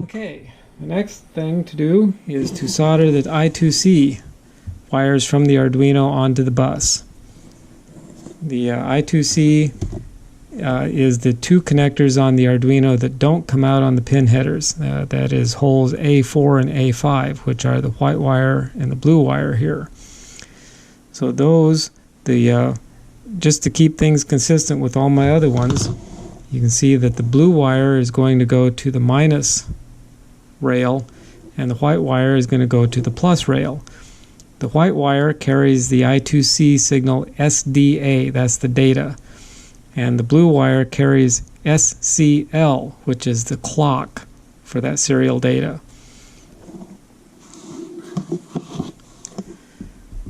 Okay, the next thing to do is to solder the I2C wires from the Arduino onto the bus. The I2C is the two connectors on the Arduino that don't come out on the pin headers. That is holes A4 and A5, which are the white wire and the blue wire here. So those, just to keep things consistent with all my other ones, you can see that the blue wire is going to go to the minus rail and the white wire is going to go to the plus rail. The white wire carries the I2C signal SDA, that's the data, and the blue wire carries SCL, which is the clock for that serial data.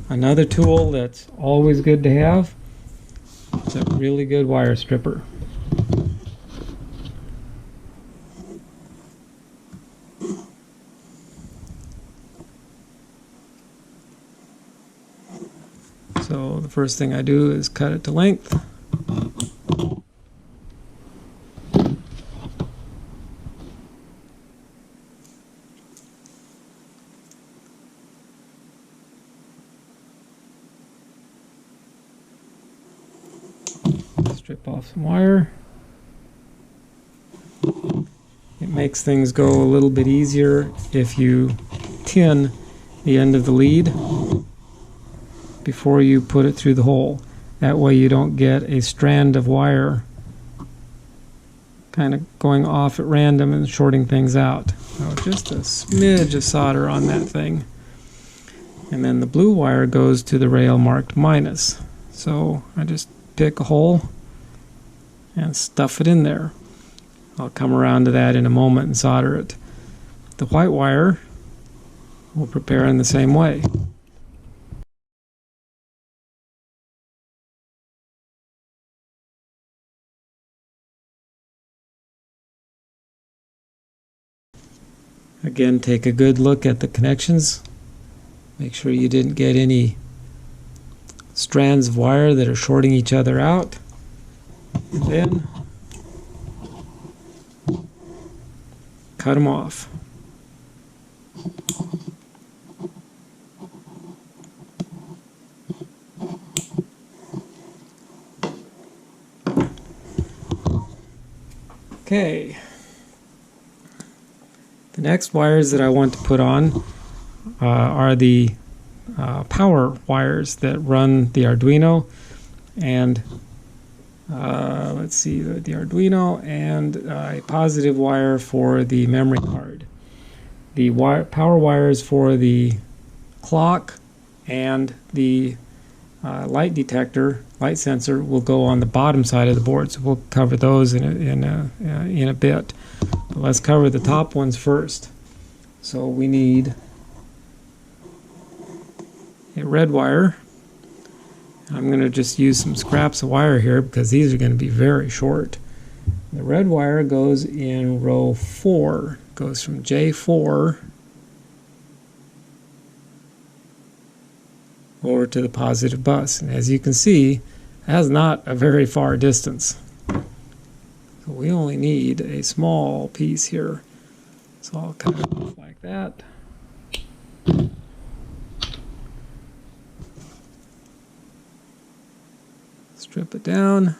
Another tool that's always good to have is a really good wire stripper. So the first thing I do is cut it to length. Strip off some wire. It makes things go a little bit easier if you tin the end of the lead before you put it through the hole. That way you don't get a strand of wire kind of going off at random and shorting things out. So just a smidge of solder on that thing. And then the blue wire goes to the rail marked minus. So I just pick a hole and stuff it in there. I'll come around to that in a moment and solder it. The white wire we'll prepare in the same way. Again, take a good look at the connections. Make sure you didn't get any strands of wire that are shorting each other out. And then cut them off. Okay. The next wires that I want to put on are the power wires that run the Arduino and let's see, the Arduino and a positive wire for the memory card. The power wires for the clock and the light detector, light sensor, will go on the bottom side of the board. So we'll cover those in a bit. But let's cover the top ones first. So we need a red wire. I'm going to just use some scraps of wire here because these are going to be very short. The red wire goes in row 4. It goes from J4 over to the positive bus. And as you can see, that's not a very far distance. So we only need a small piece here. So I'll cut it off like that. Strip it down.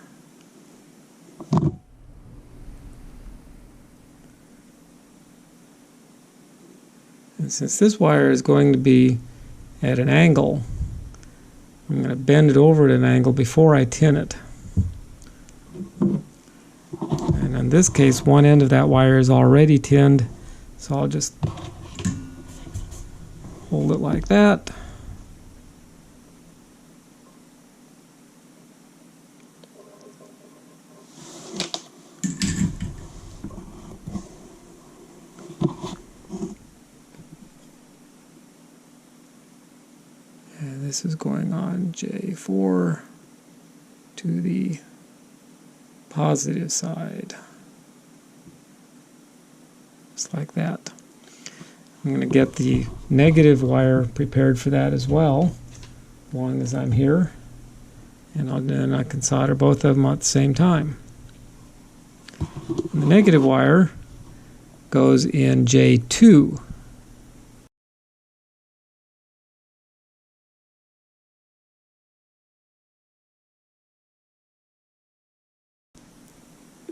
And since this wire is going to be at an angle, I'm going to bend it over at an angle before I tin it. And in this case, one end of that wire is already tinned, so I'll just hold it like that. And this is going on J4 to the positive side. Just like that. I'm going to get the negative wire prepared for that as well, as long as I'm here. And then I can solder both of them at the same time. And the negative wire goes in J2.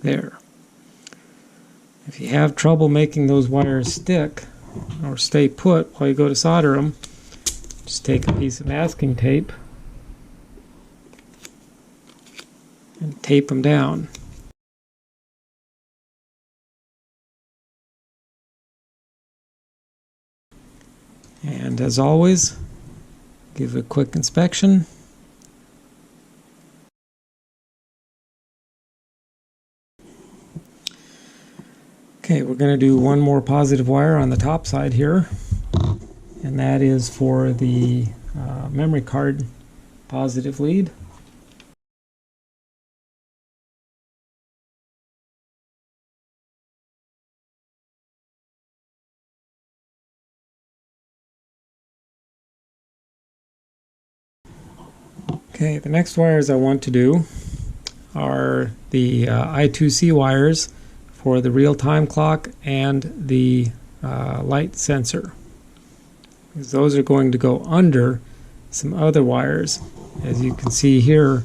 There. If you have trouble making those wires stick or stay put while you go to solder them, just take a piece of masking tape and tape them down. And as always, give a quick inspection. Okay, we're going to do one more positive wire on the top side here, and that is for the memory card positive lead. Okay, the next wires I want to do are the I2C wires for the real-time clock and the light sensor, because those are going to go under some other wires. As you can see here,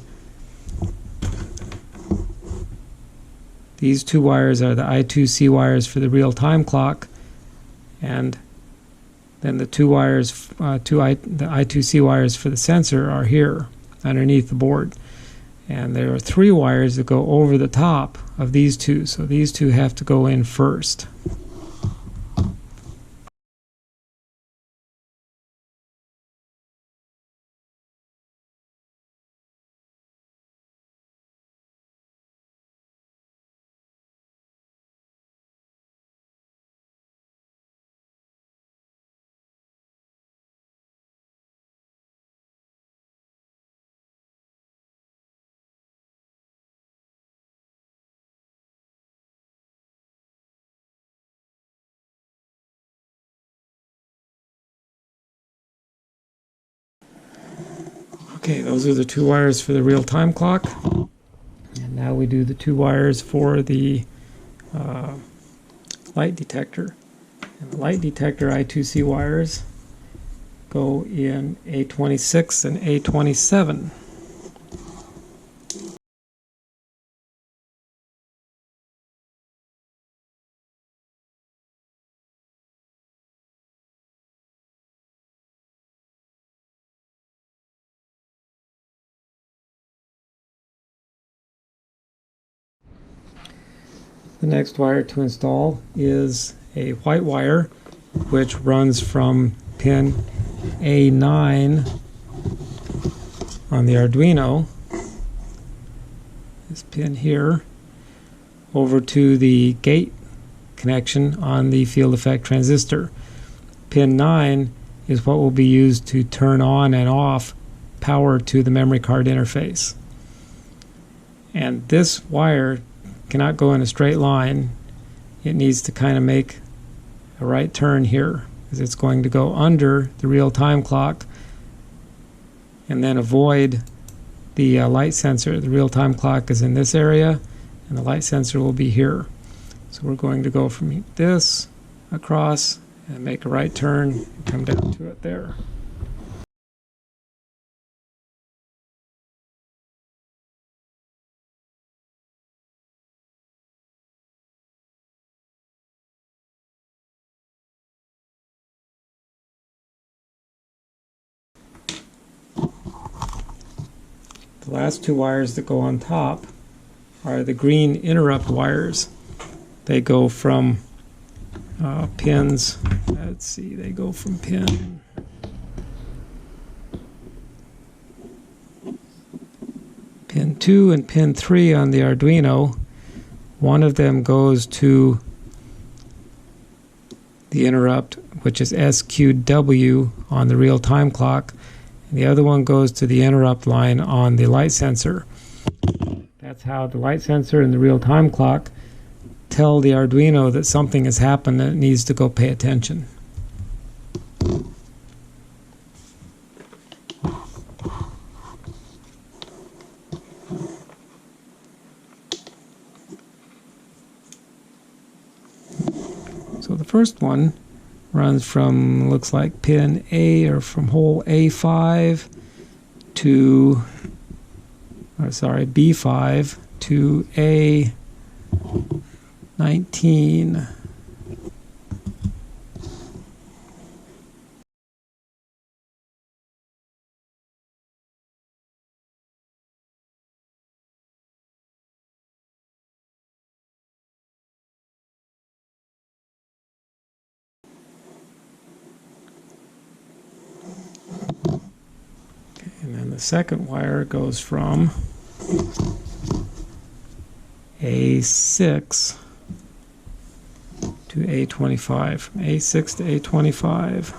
these two wires are the I2C wires for the real-time clock, and then the two wires, the I2C wires for the sensor are here underneath the board. And there are three wires that go over the top of these two, so these two have to go in first. Okay, those are the two wires for the real-time clock. And now we do the two wires for the light detector. And the light detector I2C wires go in A26 and A27. The next wire to install is a white wire, which runs from pin A9 on the Arduino, this pin here, over to the gate connection on the field effect transistor. Pin 9 is what will be used to turn on and off power to the memory card interface. And this wire cannot go in a straight line. It needs to kind of make a right turn here, because it's going to go under the real-time clock and then avoid the light sensor. The real-time clock is in this area and the light sensor will be here. So we're going to go from this across and make a right turn and come down to it there. The last two wires that go on top are the green interrupt wires. They go from pins, let's see, they go from pin pin 2 and pin 3 on the Arduino. One of them goes to the interrupt, which is SQW on the real-time clock, and the other one goes to the interrupt line on the light sensor. That's how the light sensor and the real-time clock tell the Arduino that something has happened and it needs to go pay attention. first one runs from, looks like pin A, or from hole A5 to, or sorry, B5 to A19. And then the second wire goes from A6 to A25, from A6 to A25.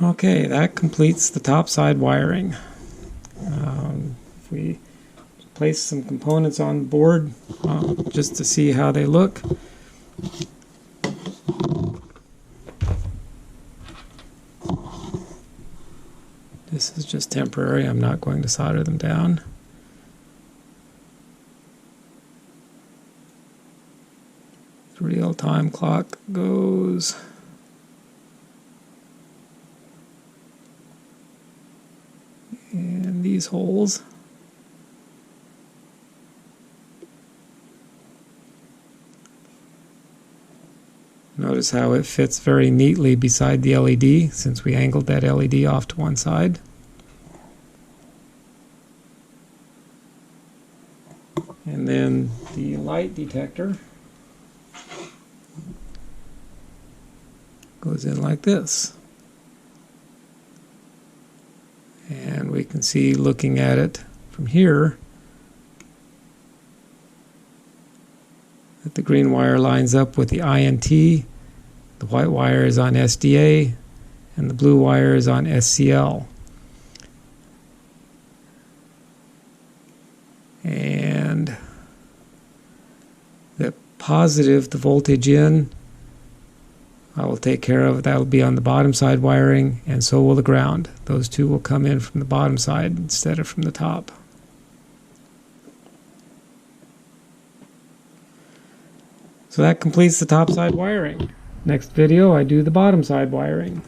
Okay, that completes the top side wiring. If we place some components on the board just to see how they look. This is just temporary. I'm not going to solder them down. The real-time clock goes. And these holes. Notice how it fits very neatly beside the LED, since we angled that LED off to one side. And then the light detector goes in like this. And we can see, looking at it from here, that the green wire lines up with the INT, the white wire is on SDA, and the blue wire is on SCL. And the positive, the voltage in, I will take care of. That will be on the bottom side wiring, and so will the ground. Those two will come in from the bottom side instead of from the top. So that completes the top side wiring. Next video, I do the bottom side wiring.